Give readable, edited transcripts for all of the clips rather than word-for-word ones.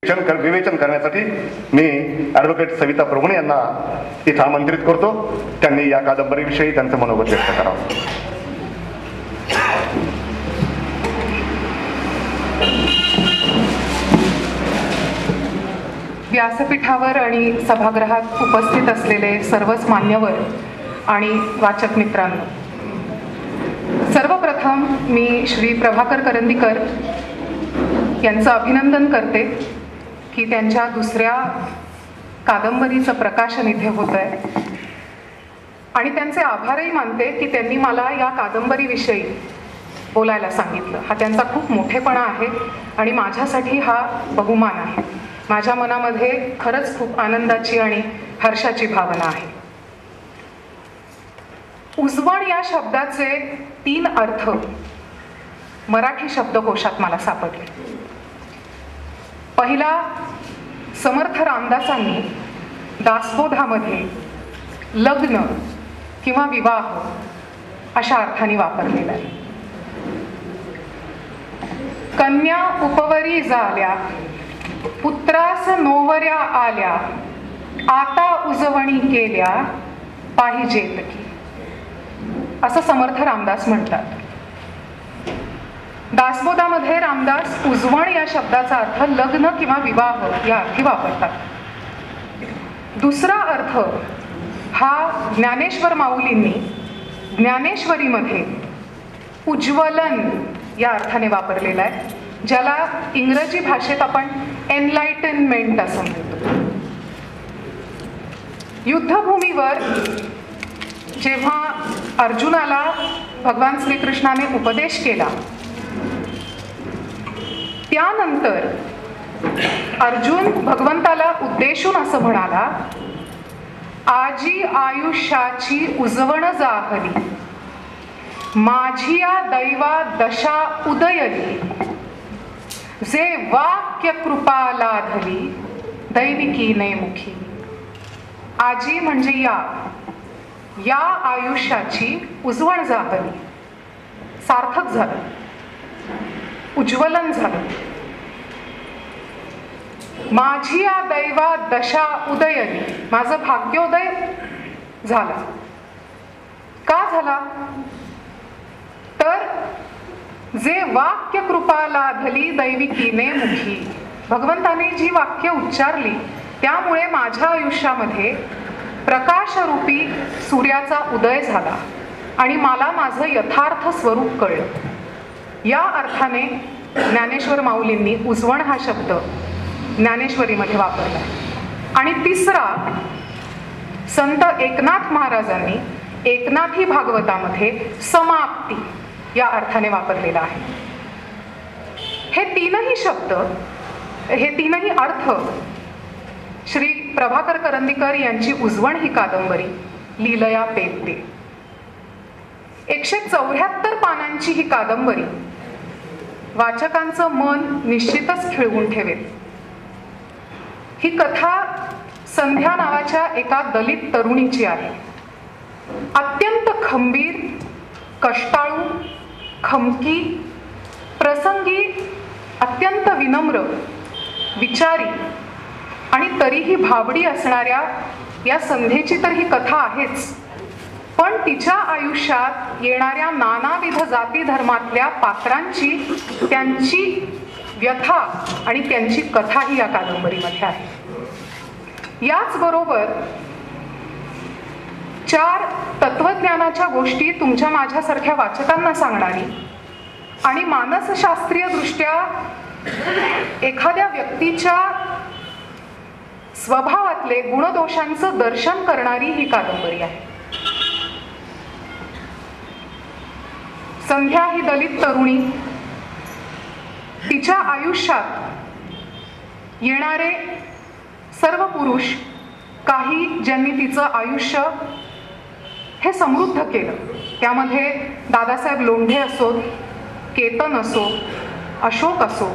विवेचन करण्यासाठी मी ॲडव्होकेट सविता प्रभुणे यांना इथं आमंत्रित करतो. त्यांनी या कादंबरीविषयी त्यांचं मनोगत व्यक्त करावं. व्यासपीठावर आणि सभागृहात उपस्थित असलेले सर्वच मान्यवर आणि वाचक मित्रांनो, सर्वप्रथम मी श्री प्रभाकर करंदीकर यांचं अभिनंदन करते की त्यांच्या दुसऱ्या कादंबरीचं प्रकाशन इथे होत आहे आणि त्यांचे आभारही मानते की त्यांनी मला या कादंबरीविषयी बोलायला सांगितलं. हा त्यांचा खूप मोठेपणा आहे आणि माझ्यासाठी हा बहुमान आहे. माझ्या मनामध्ये खरंच खूप आनंदाची आणि हर्षाची भावना आहे. उजवण या शब्दाचे 3 अर्थ मराठी शब्दकोशात मला सापडले. पहिला, समर्थ रामदासांनी दासबोधामध्ये लग्न किंवा विवाह अशा अर्थाने वापरलेला आहे. कन्या उपवरी झाल्या, पुत्रास नोवऱ्या आल्या, आता उजवणी केल्या पाहिजेत की, असं समर्थ रामदास म्हणतात. दासबोधामध्ये रामदास उजवण या शब्दाचा अर्थ लग्न किंवा विवाह या अर्थी वापरतात. दुसरा अर्थ हा ज्ञानेश्वर माऊलींनी ज्ञानेश्वरीमध्ये उज्ज्वलन या अर्थाने वापरलेला आहे, ज्याला इंग्रजी भाषेत आपण एनलाइटनमेंट असं म्हणतो. युद्धभूमीवर जेव्हा अर्जुनाला भगवान श्रीकृष्णाने उपदेश केला, त्यानंतर अर्जुन भगवंताला उद्देशून असं म्हणाला, आजी आयुष्याची उजवण जाहली, माझिया दैवा दशा उदयली, जे वाक्य कृपा लाधली दैविकी नेमुखी. आजी म्हणजे या आयुष्याची उजवण जाहली, सार्थक झालं, उज्ज्वलन झालं. माझी या दैवा दशा उदयली, माझं भाग्योदय झाला. का झाला? तर जे वाक्य कृपा लाधली दैविकीने मुखी, भगवंताने जी वाक्य उच्चारली त्यामुळे माझ्या आयुष्यामध्ये प्रकाशरूपी सूर्याचा उदय झाला आणि मला माझं यथार्थ स्वरूप कळलं. या अर्थाने ज्ञानेश्वर माऊलींनी उजवण हा शब्द ज्ञानेश्वरीमध्ये वापरला. आणि तिसरा, संत एकनाथ महाराजांनी एकनाथी भागवतामध्ये समाप्ती या अर्थाने वापरलेला आहे. हे तीनही शब्द, हे तीनही अर्थ श्री प्रभाकर करंदीकर यांची उजवण ही कादंबरी लीलया पेलते. 174 पानांची ही कादंबरी वाचकांचं मन निश्चितच खिळवून ठेवेल. ही कथा संध्या नावाच्या एका दलित तरुणीची आहे. अत्यंत खंबीर, कष्टाळू, खमकी, प्रसंगी अत्यंत विनम्र, विचारी आणि तरीही भाबडी असणाऱ्या या संध्येची तर ही कथा आहेच, पण तिच्या आयुष्यात येणाऱ्या नानाविध जाती धर्मातल्या पात्रांची, त्यांची व्यथा आणि त्यांची कथाही या कादंबरीमध्ये आहे. याचबरोबर 4 तत्वज्ञानाच्या गोष्टी तुमच्या माझ्यासारख्या वाचकांना सांगणारी आणि मानसशास्त्रीय दृष्ट्या एखाद्या व्यक्तीच्या स्वभावातले गुणदोषांचं दर्शन करणारी ही कादंबरी आहे. संध्या ही दलित तरुणी, तिच्या आयुष्यात येणारे सर्व पुरुष, काही ज्यांनी तिचं आयुष्य हे समृद्ध केलं, त्यामध्ये दादासाहेब लोंढे असोत, केतन असो, अशोक असो,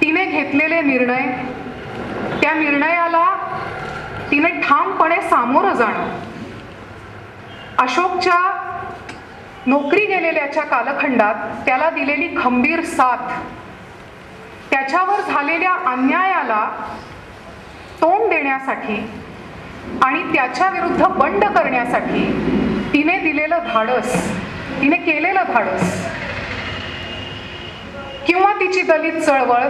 तिने घेतलेले निर्णय, त्या निर्णयाला तिने ठामपणे सामोरं जाणं, अशोकच्या नोकरी गेलेल्याच्या कालखंडात त्याला दिलेली खंबीर साथ, त्याच्यावर झालेल्या अन्यायाला तोंड देण्यासाठी आणि त्याच्या विरुद्ध बंड करण्यासाठी तिने दिलेलं धाडस, तिने केलेलं धाडस, किंवा तिची दलित चळवळ,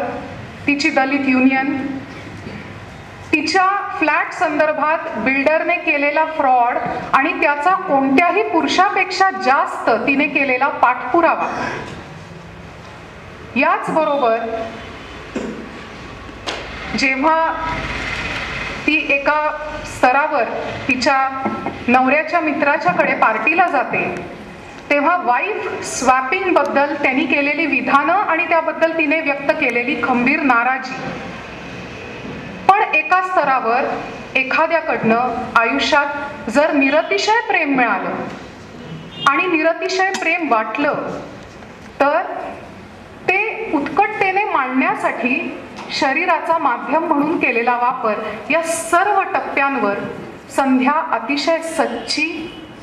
तिची दलित युनियन, तिच्या फ्लॅट संदर्भात बिल्डरने केलेला फ्रॉड आणि त्याचा कोणत्याही पुरुषापेक्षा जास्त तिने केलेला पाठपुरावा, याचबरोबर जेव्हा ती एका स्तरावर तिच्या नवऱ्याच्या मित्राच्याकडे पार्टीला जाते तेव्हा वाईफ स्वॅपिंग बद्दल त्यांनी केलेली विधानं आणि त्याबद्दल तिने व्यक्त केलेली खंबीर नाराजी. पण एका स्तरावर एखाद्याकडनं आयुष्यात जर निरतिशय प्रेम मिळालं आणि निरतिशय प्रेम वाटलं तर ते उत्कटतेने मांडण्यासाठी शरीराचा माध्यम म्हणून केलेला वापर, या सर्व टप्प्यांवर संध्या अतिशय सच्ची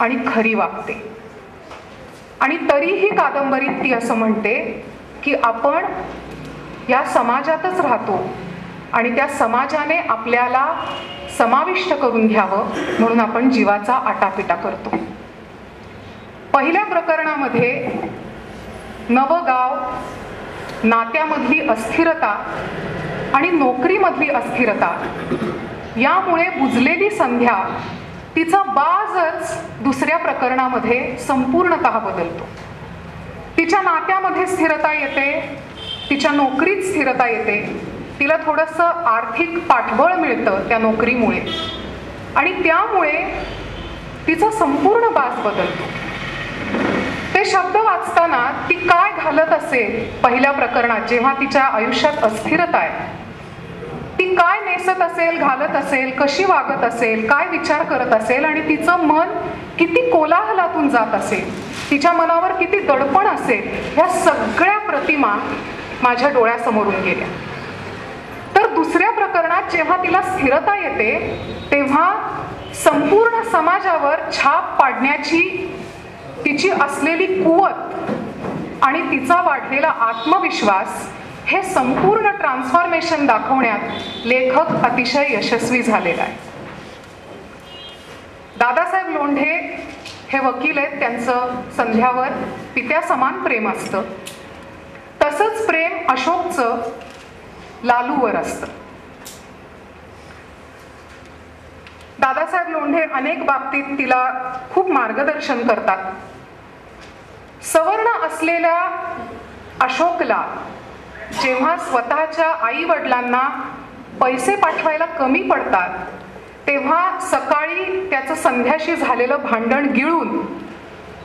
आणि खरी वागते. आणि तरीही कादंबरीत ती असं म्हणते की आपण या समाजातच राहतो आणि त्या समाजाने आपल्याला समाविष्ट करून घ्यावं म्हणून आपण जीवाचा आटापिटा करतो. पहिल्या प्रकरणामध्ये नवगाव, नात्यामधली अस्थिरता आणि नोकरीमधली अस्थिरता यामुळे बुजलेली संध्या तिचा बाजच दुसऱ्या प्रकरणामध्ये संपूर्णतः बदलतो. तिच्या नात्यामध्ये स्थिरता येते, तिच्या नोकरीत स्थिरता येते, तिला थोडंसं आर्थिक पाठबळ मिळतं त्या नोकरीमुळे आणि त्यामुळे तिचा संपूर्ण बाज बदलतो. ते शब्द वाचताना ती काय घालत असेल पहिल्या प्रकरणात जेव्हा तिच्या आयुष्यात अस्थिरता आहे, ती काय नेसत असेल, घालत असेल, कशी वागत असेल, काय विचार करत असेल आणि तिचं मन किती कोलाहलातून जात असेल, तिच्या मनावर किती दडपण असेल, ह्या सगळ्या प्रतिमा माझ्या डोळ्यासमोरून गेल्या. तर दुसऱ्या प्रकरणात जेव्हा तिला स्थिरता येते तेव्हा संपूर्ण समाजावर छाप पाडण्याची तिची असलेली कुवत आणि तिचा वाढलेला आत्मविश्वास हे संपूर्ण ट्रान्सफॉर्मेशन दाखवण्यात लेखक अतिशय यशस्वी झालेला आहे. दादासाहेब लोंढे हे वकील आहेत, त्यांचं संध्यावर पित्या समान प्रेम असतं. तसंच प्रेम अशोकचं लालूवर असतं. दादासाहेब लोंढे अनेक बाबतीत तिला खूप मार्गदर्शन करतात. सवर्ण असलेल्या अशोकला जेव्हा स्वतःच्या आई वडिलांना पैसे पाठवायला कमी पडतात तेव्हा सकाळी त्याचं संध्याशी झालेलं भांडण गिळून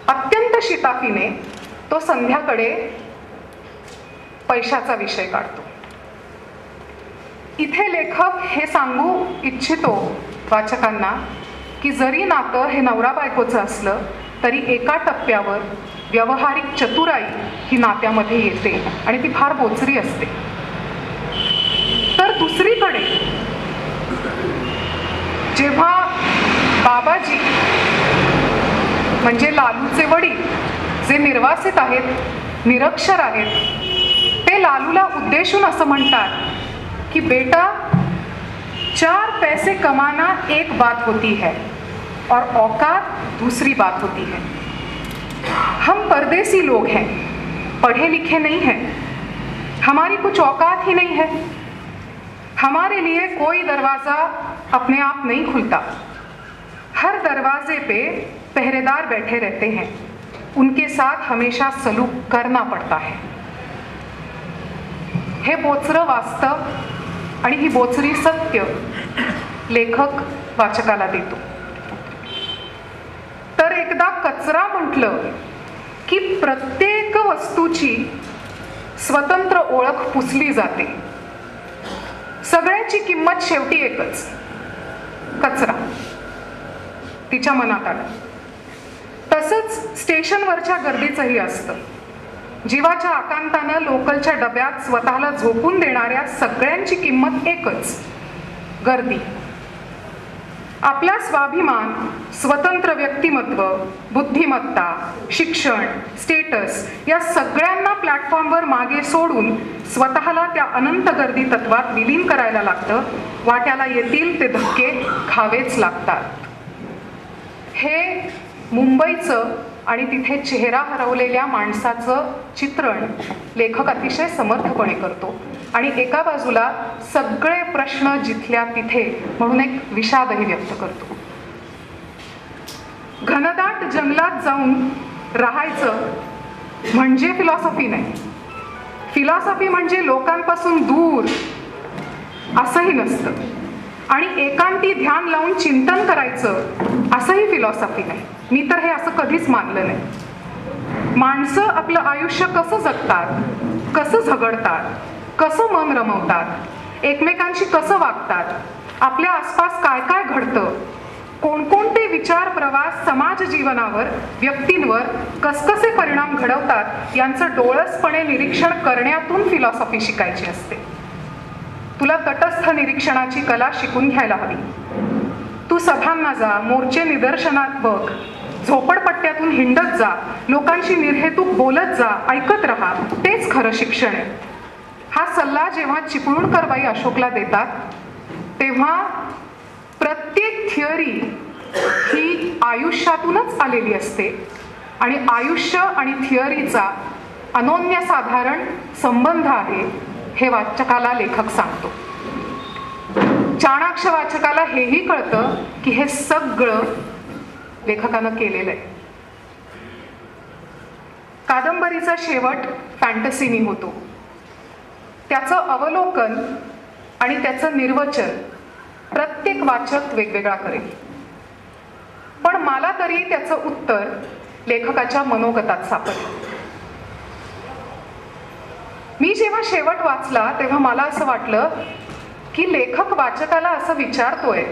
अत्यंत शिताफीने तो संध्याकडे पैशाचा विषय काढतो. इथे लेखक हे सांगू इच्छितो वाचकांना की जरी नातं हे नवरा बायकोचं असलं तरी एका टप्प्यावर व्यावहारिक चतुराई ही नात्यामध्ये येते आणि ती फार बोचरी असते. तर दुसरीकडे जेव्हा बाबाजी म्हणजे लालूचे वडील जे निर्वासित आहेत, निरक्षर आहेत, ते लालूला उद्देशून असं म्हणतात की बेटा 4 पैसे कमाना एक बात होती है और औकात दूसरी बात होती है. हम परदेसी लोग हैं, पढ़े लिखे नहीं हैं, हमारी कुछ औकात ही नहीं है. हमारे लिए कोई दरवाज़ा अपने आप नहीं खुलता. हर दरवाजे पे पहरेदार बैठे रहते हैं, उनके साथ हमेशा सलूक करना पड़ता है. हे बोचरं वास्तव आणि ही बोचरी सत्य लेखक वाचकाला देतो. तर एकदा कचरा म्हटलं की प्रत्येक वस्तूची स्वतंत्र ओळख पुसली जाते. सगळ्याची किंमत शेवटी एकच, कचरा. तिच्या मनात आलं. तसंच स्टेशनवरच्या गर्दीचंही असतं. जीवाच्या आकांतानं लोकलच्या डब्यात स्वतःला झोपून देणाऱ्या सगळ्यांची किंमत एकच, गर्दी. आपला स्वाभिमान, स्वतंत्र व्यक्तिमत्व, बुद्धिमत्ता, शिक्षण, स्टेटस या सगळ्यांना प्लॅटफॉर्मवर मागे सोडून स्वतःला त्या अनंत गर्दी तत्वात विलीन करायला लागतं. वाट्याला येतील ते धक्के खावेच लागतात. हे मुंबईचं आणि तिथे चेहरा हरवलेल्या माणसाचं चित्रण लेखक अतिशय समर्थपणे करतो आणि एका बाजूला सगळे प्रश्न जिथल्या तिथे म्हणून एक विषादही व्यक्त करतो. घनदाट जंगलात जाऊन राहायचं म्हणजे फिलॉसॉफी नाही. फिलॉसॉफी म्हणजे लोकांपासून दूर असंही नसतं आणि एकांती ध्यान लावून चिंतन करायचं असंही फिलॉसॉफी नाही. मी तर हे असं कधीच मानलं नाही. माणसं आपलं आयुष्य कसं जगतात, कसं झगडतात, कसं मन रमवतात, एकमेकांशी कसं वागतात, आपल्या आसपास काय काय घडतं, कोणकोणते विचार प्रवास समाज जीवनावर, व्यक्तींवर कसकसे परिणाम घडवतात यांचं डोळसपणे निरीक्षण करण्यातून फिलॉसॉफी शिकायची असते. तुला तटस्थ निरीक्षणाची कला शिकून घ्यायला हवी. तू सभांना जा, मोर्चे निदर्शनात बघ, झोपडपट्ट्यातून हिंडत जा, लोकांशी निर्हेतुक बोलत जा, ऐकत राहा. तेच खरं शिक्षण आहे. हा सल्ला जेव्हा चिपळूणकरबाई अशोकला देतात तेव्हा प्रत्येक थिअरी ही आयुष्यातूनच आलेली असते आणि आयुष्य आणि थिअरीचा अनन्यसाधारण संबंध आहे हे वाचकाला लेखक सांगतो. चाणाक्ष वाचकाला हेही कळतं की हे सगळं लेखकानं केलेलं आहे. कादंबरीचा शेवट फॅन्टसीनी होतो. त्याचं अवलोकन आणि त्याचं निर्वचन प्रत्येक वाचक वेगवेगळा करेल, पण मला तरी त्याचं उत्तर लेखकाच्या मनोगतात सापडलं. मी जेव्हा शेवट वाचला तेव्हा मला असं वाटलं की लेखक वाचकाला असं विचारतोय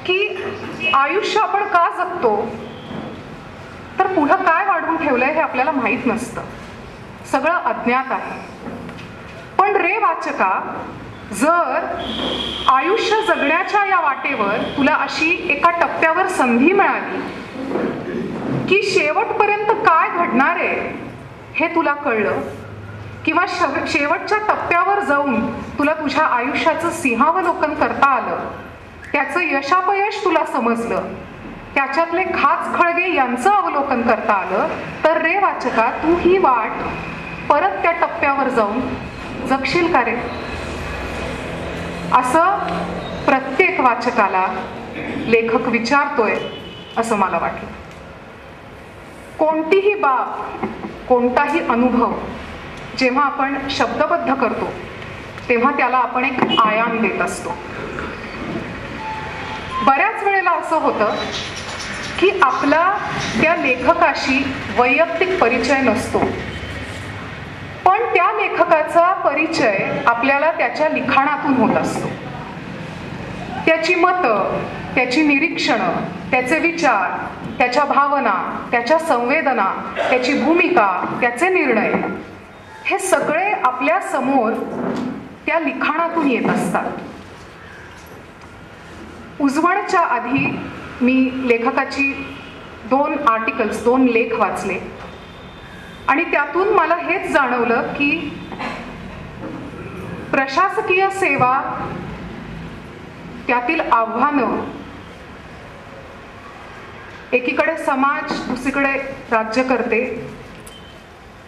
की आयुष्य आपण का जगतो, तर पुढं काय वाढवून ठेवलंय हे आपल्याला माहीत नसतं, सगळं अज्ञात आहे. पण रे वाचका, जर आयुष्य जगण्याच्या या वाटेवर तुला अशी एका टप्प्यावर संधी मिळाली की शेवटपर्यंत काय घडणार आहे हे तुला कळलं, किंवा शेवटच्या टप्प्यावर जाऊन तुला तुझ्या आयुष्याचं सिंहावलोकन करता आलं, त्याचं यशापयश तुला समजलं, त्याच्यातले खाच खळगे यांचं अवलोकन करता आलं, तर रे वाचका, तू ही वाट परत त्या टप्प्यावर जाऊन जगशील का रे? असं प्रत्येक वाचकाला लेखक विचारतोय असं मला वाटलं. कोणतीही बाब, कोणताही अनुभव जेव्हा आपण शब्दबद्ध करतो तेव्हा त्याला आपण एक आयाम देत असतो. बऱ्याच वेळेला असं होतं की आपला त्या लेखकाशी वैयक्तिक परिचय नसतो, पण त्या लेखकाचा परिचय आपल्याला त्याच्या लिखाणातून होत असतो. त्याची मतं, त्याची निरीक्षणं, त्याचे विचार, त्याच्या भावना, त्याच्या संवेदना, त्याची भूमिका, त्याचे निर्णय, हे सगळे आपल्या समोर त्या लिखाणातून येत असतात. उजवणच्या आधी मी लेखकाची 2 आर्टिकल्स, 2 लेख वाचले आणि त्यातून मला हेच जाणवलं की प्रशासकीय सेवा, त्यातील आव्हानं, एकीकडे समाज, दुसरीकडे राज्यकर्ते,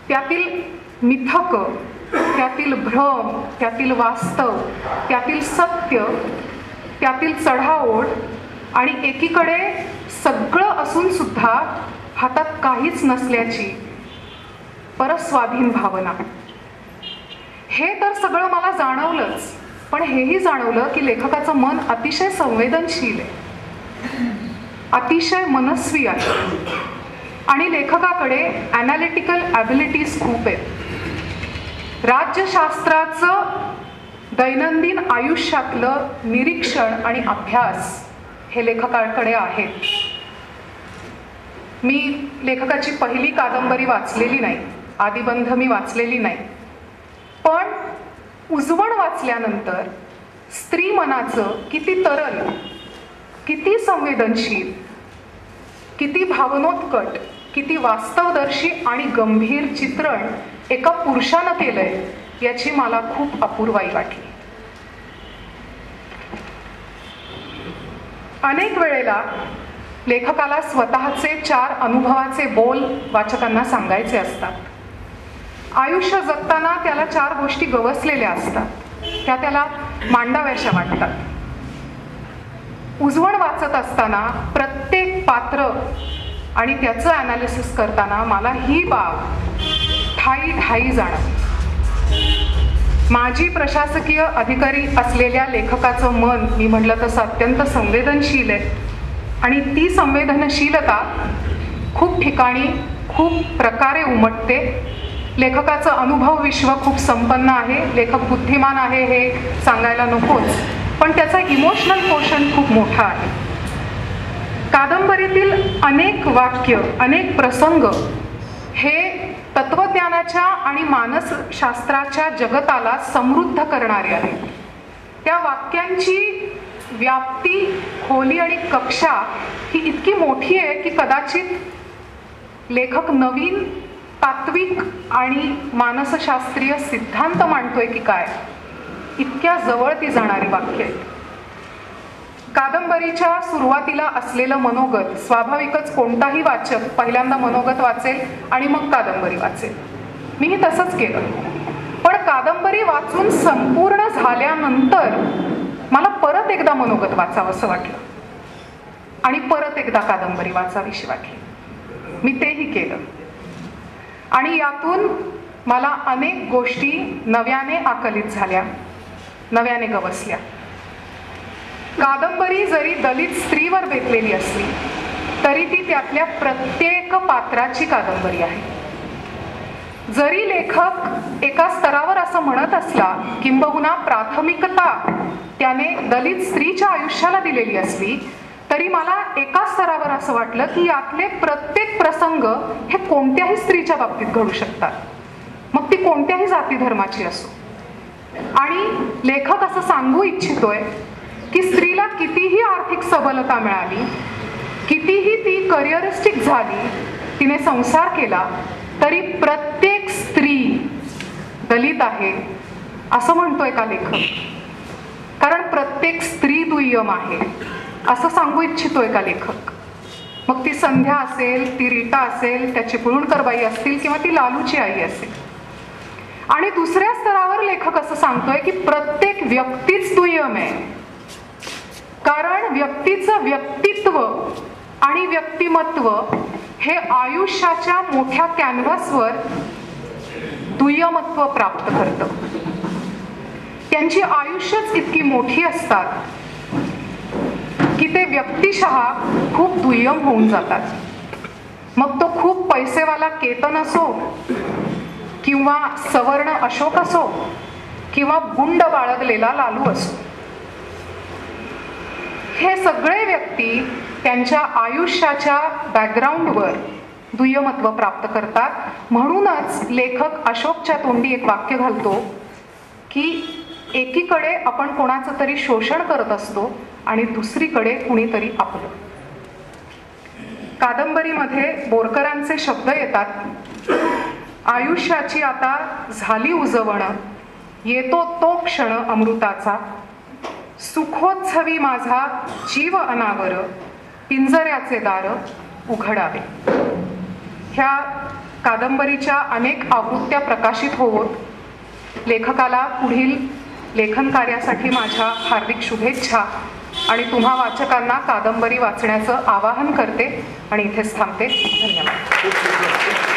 त्यातील मिथक, त्यातील भ्रम, त्यातील वास्तव, त्यातील सत्य, त्यातील चढाओढ आणि एकीकडे सगळं असून सुद्धा हातात काहीच नसल्याची परस्वाधीन भावना. हे तर सगळं मला जाणवलंच, पण हेही जाणवलं की लेखकाचं मन अतिशय संवेदनशील आहे, अतिशय मनस्वी आहे आणि लेखकाकडे ॲनालिटिकल ॲबिलिटीज खूप आहेत. राज्यशास्त्राचं दैनंदिन आयुष्यातलं निरीक्षण आणि अभ्यास हे लेखकाकडे आहेत. मी लेखकाची पहिली कादंबरी वाचलेली नाही, आदिबंध मी वाचलेली नाही, पण उजवण वाचल्यानंतर स्त्री मनाचं, किती तरल, किती संवेदनशील, किती भावनोत्कट, किती वास्तवदर्शी आणि गंभीर चित्रण एका पुरुषानं केलंय याची मला खूप अपूर्वाई वाटली. अनेक वेळेला लेखकाला स्वतःचे 4 अनुभवाचे बोल वाचकांना सांगायचे असतात. आयुष्य जगताना त्याला 4 गोष्टी गवसलेल्या असतात, त्या त्याला मांडाव्याशा वाटतात. उजवण वाचत असताना प्रत्येक पात्र आणि त्याचं ॲनालिसिस करताना मला ही बाब ठाई जाणवली. माजी प्रशासकीय अधिकारी असलेल्या लेखकाचं मन मी म्हटलं तसं अत्यंत संवेदनशील आहे आणि ती संवेदनशीलता खूप ठिकाणी खूप प्रकारे उमटते. लेखकाचं अनुभव विश्व खूप संपन्न आहे, लेखक बुद्धिमान आहे हे सांगायला नकोच, पण त्याचा इमोशनल पोर्शन खूप मोठा आहे. कादंबरीतील अनेक वाक्य, अनेक प्रसंग हे तत्वज्ञानाच्या आणि मानसशास्त्राच्या जगताला समृद्ध करणारे आहेत. त्या वाक्यांची व्याप्ती, खोली आणि कक्षा ही इतकी मोठी आहे की कदाचित लेखक नवीन तात्विक आणि मानसशास्त्रीय सिद्धांत मांडतोय की काय, इतक्या जवळ ती जाणारी वाक्य आहेत. कादंबरीच्या सुरुवातीला असलेलं मनोगत, स्वाभाविकच कोणताही वाचक पहिल्यांदा मनोगत वाचेल आणि मग कादंबरी वाचेल. मीही तसंच केलं. पण कादंबरी वाचून संपूर्ण झाल्यानंतर मला परत एकदा मनोगत वाचावं असं वाटलं आणि परत एकदा कादंबरी वाचावीशी वाटली. मी तेही केलं आणि यातून मला अनेक गोष्टी नव्याने आकलित झाल्या, नव्याने गवसल्या. कादंबरी जरी दलित स्त्रीवर बेतलेली असली तरी ती त्यातल्या प्रत्येक पात्राची कादंबरी आहे. जरी लेखक एका स्तरावर असं म्हणत असला, किंबहुना प्राथमिकता त्याने दलित स्त्रीच्या आयुष्याला दिलेली असली, तरी मला एका स्तरावर असं वाटलं की यातले प्रत्येक प्रसंग हे कोणत्याही स्त्रीच्या बाबतीत घडू शकतात, मग ती कोणत्याही जाती धर्माची असो. आणि लेखक असं सांगू इच्छितोय की स्त्रीला कितीही आर्थिक सबलता मिळाली, कितीही ती करिअरिस्टिक झाली, तिने संसार केला, तरी प्रत्येक स्त्री दलित आहे असं म्हणतोय का लेखक? कारण प्रत्येक स्त्री दुय्यम आहे असं सांगू इच्छितोय का लेखक? मग ती संध्या असेल, ती रीटा असेल, त्या चिपळूणकर बाई असतील किंवा ती लालूची आई असेल. आणि दुसऱ्या स्तरावर लेखक असं सांगतोय की प्रत्येक व्यक्तीच दुय्यम आहे, कारण व्यक्तीचं व्यक्तित्व आणि व्यक्तिमत्व हे आयुष्याच्या मोठ्या कॅनव्हासवर दुय्यमत्व प्राप्त करतं. त्यांची आयुष्यच इतकी मोठी असतात की ते व्यक्तिशः खूप दुय्यम होऊन जातात. मग तो खूप पैसेवाला केतन असो किंवा सवर्ण अशोक असो किंवा गुंड बाळगलेला लालू असो, हे सगळे व्यक्ती त्यांच्या आयुष्याच्या बॅकग्राऊंडवर दुय्यमत्व प्राप्त करतात. म्हणूनच लेखक अशोकच्या तोंडी एक वाक्य घालतो की एकीकडे आपण कोणाचं तरी शोषण करत असतो आणि दुसरीकडे कुणीतरी आपलं. कादंबरीमध्ये बोरकरांचे शब्द येतात, आयुष्याची आता झाली उजवणं, येतो तो क्षण अमृताचा, सुखोत्सवी माझा जीव अनावर, पिंजऱ्याचे दार उघडावे. ह्या कादंबरीच्या अनेक आवृत्त्या प्रकाशित होवोत. लेखकाला पुढील लेखन कार्यासाठी माझ्या हार्दिक शुभेच्छा आणि तुम्हा वाचकांना कादंबरी वाचण्याचं आवाहन करते आणि इथेच थांबते. धन्यवाद.